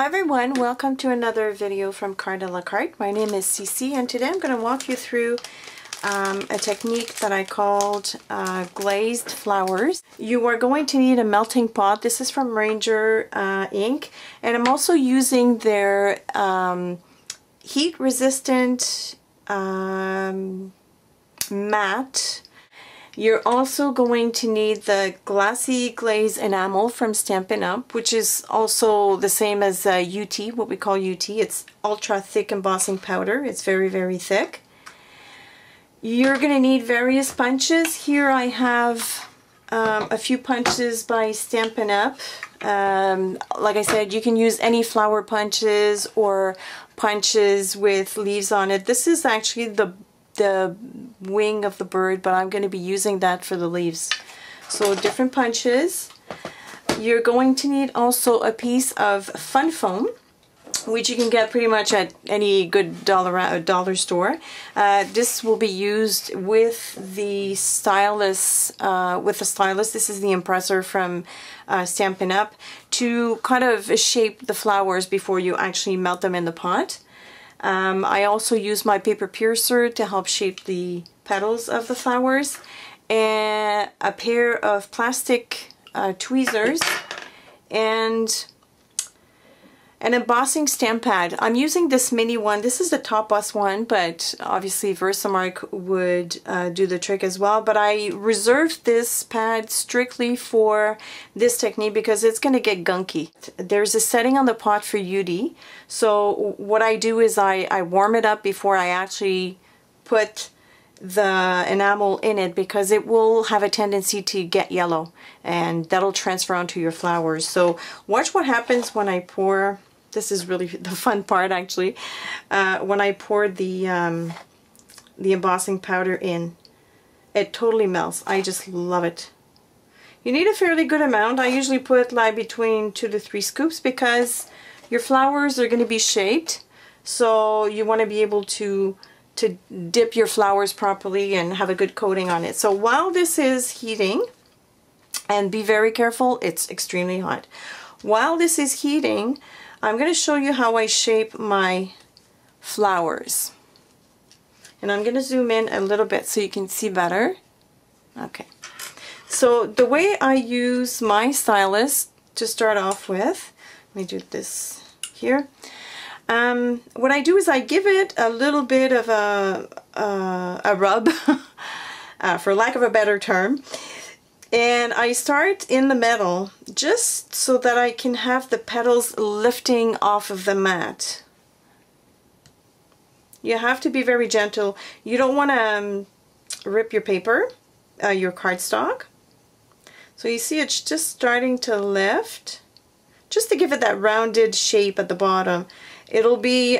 Hi everyone, welcome to another video from Carte a la Carte. My name is Cece and today I'm going to walk you through a technique that I called glazed flowers. You are going to need a melting pot. This is from Ranger ink, and I'm also using their heat resistant matte. You're also going to need the Glassy Glaze Enamel from Stampin' Up, which is also the same as UT, what we call UT. It's ultra thick embossing powder. It's very, very thick. You're going to need various punches. Here I have a few punches by Stampin' Up. Like I said, you can use any flower punches or punches with leaves on it. This is actually the wing of the bird, but I'm going to be using that for the leaves. So different punches. You're going to need also a piece of fun foam, which you can get pretty much at any good dollar store. This will be used with the stylus. This is the impressor from Stampin' Up, to kind of shape the flowers before you actually melt them in the pot. I also use my paper piercer to help shape the petals of the flowers, and a pair of plastic tweezers, and an embossing stamp pad. I'm using this mini one. This is the top bus one, but obviously Versamark would do the trick as well. But I reserved this pad strictly for this technique because it's going to get gunky. There's a setting on the pot for UD. So what I do is I warm it up before I actually put the enamel in it, because it will have a tendency to get yellow and that'll transfer onto your flowers. So watch what happens when I pour. This is really the fun part, actually. When I pour the embossing powder in, it totally melts. I just love it. You need a fairly good amount. I usually put like between 2 to 3 scoops because your flowers are going to be shaped. So you want to be able to dip your flowers properly and have a good coating on it. So while this is heating, and be very careful, it's extremely hot. While this is heating, I'm going to show you how I shape my flowers. And I'm going to zoom in a little bit so you can see better. Okay. So the way I use my stylus to start off with, let me do this here. What I do is I give it a little bit of a rub, for lack of a better term. And I start in the middle just so that I can have the petals lifting off of the mat. You have to be very gentle. You don't want to rip your paper, your cardstock. So you see it's just starting to lift, just to give it that rounded shape at the bottom. It'll be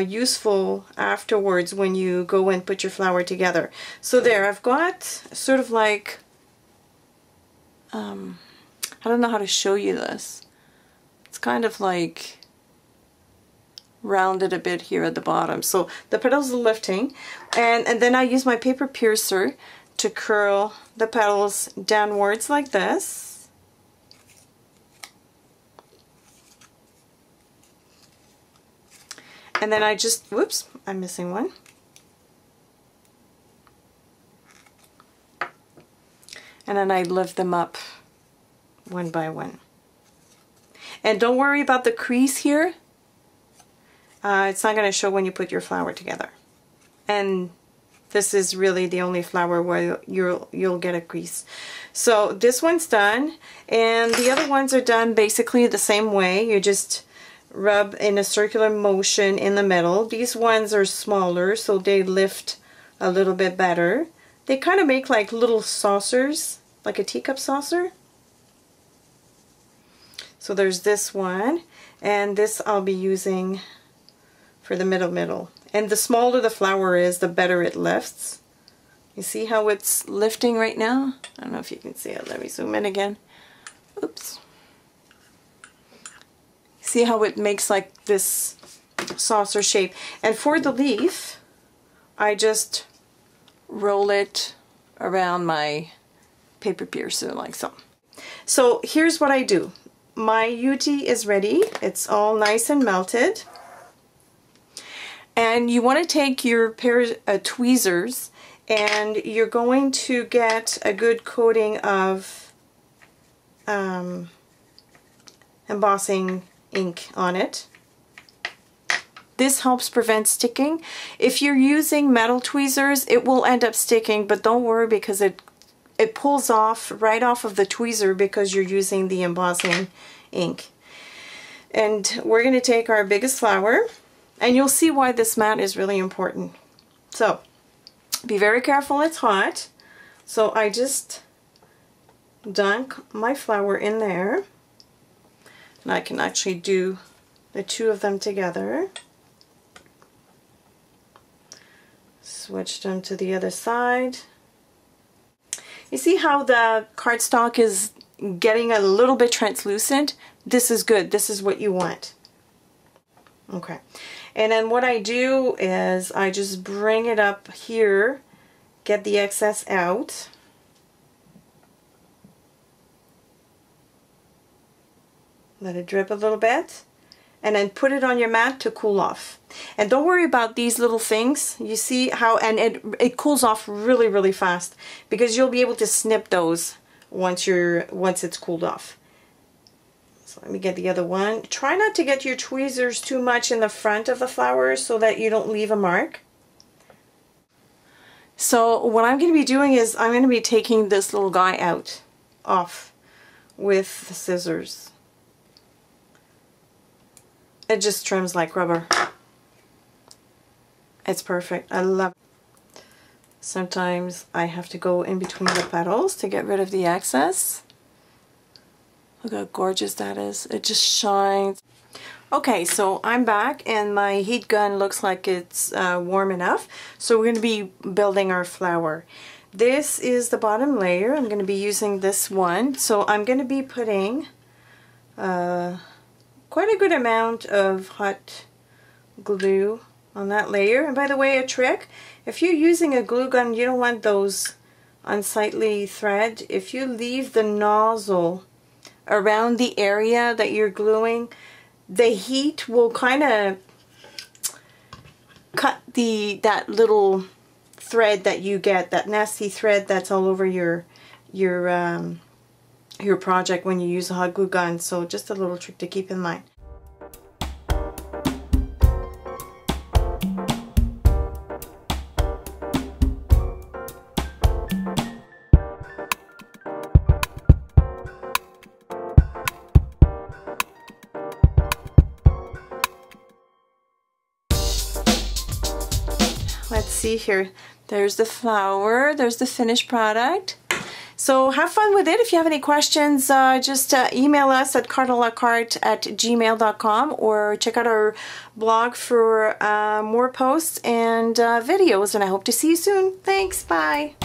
useful afterwards when you go and put your flower together. So there, I've got sort of like, I don't know how to show you this. It's kind of like rounded a bit here at the bottom. So the petals are lifting, and then I use my paper piercer to curl the petals downwards like this. And then I just, whoops, I'm missing one. And then I lift them up one by one. And don't worry about the crease here. It's not going to show when you put your flower together. And this is really the only flower where you'll get a crease. So this one's done, and the other ones are done basically the same way. You just rub in a circular motion in the middle. These ones are smaller, so they lift a little bit better. They kind of make like little saucers, like a teacup saucer. So there's this one, and this I'll be using for the middle. And the smaller the flower is, the better it lifts. You see how it's lifting right now? I don't know if you can see it. Let me zoom in again. Oops. See how it makes like this saucer shape. And for the leaf, I just roll it around my paper piercer like so. So here's what I do. my UT is ready. It's all nice and melted. And you want to take your pair of tweezers and you're going to get a good coating of embossing ink on it. This helps prevent sticking. If you're using metal tweezers, it will end up sticking, but don't worry because it pulls off right off of the tweezer because you're using the embossing ink. And we're going to take our biggest flower, and you'll see why this mat is really important. So be very careful, it's hot. So I just dunk my flower in there, and I can actually do the two of them together. Switch them to the other side. You see how the cardstock is getting a little bit translucent? This is good. This is what you want. Okay. And then what I do is I just bring it up here, get the excess out. Let it drip a little bit. And then put it on your mat to cool off. And don't worry about these little things. You see how, and it cools off really, really fast because you'll be able to snip those once it's cooled off. So let me get the other one. Try not to get your tweezers too much in the front of the flowers so that you don't leave a mark. So what I'm going to be doing is I'm going to be taking this little guy off with the scissors. It just trims like rubber. It's perfect. I love it. Sometimes I have to go in between the petals to get rid of the excess. Look how gorgeous that is. It just shines. Okay, so I'm back and my heat gun looks like it's warm enough. So we're going to be building our flower. This is the bottom layer. I'm going to be using this one. So I'm going to be putting quite a good amount of hot glue on that layer. And by the way, a trick, if you're using a glue gun, you don't want those unsightly thread. If you leave the nozzle around the area that you're gluing, the heat will kind of cut that little thread that you get, that nasty thread that's all over your project when you use a hot glue gun. So just a little trick to keep in mind. Let's see here. There's the flower. There's the finished product. So have fun with it. If you have any questions, just email us at cartolacart@gmail.com or check out our blog for more posts and videos. And I hope to see you soon. Thanks. Bye.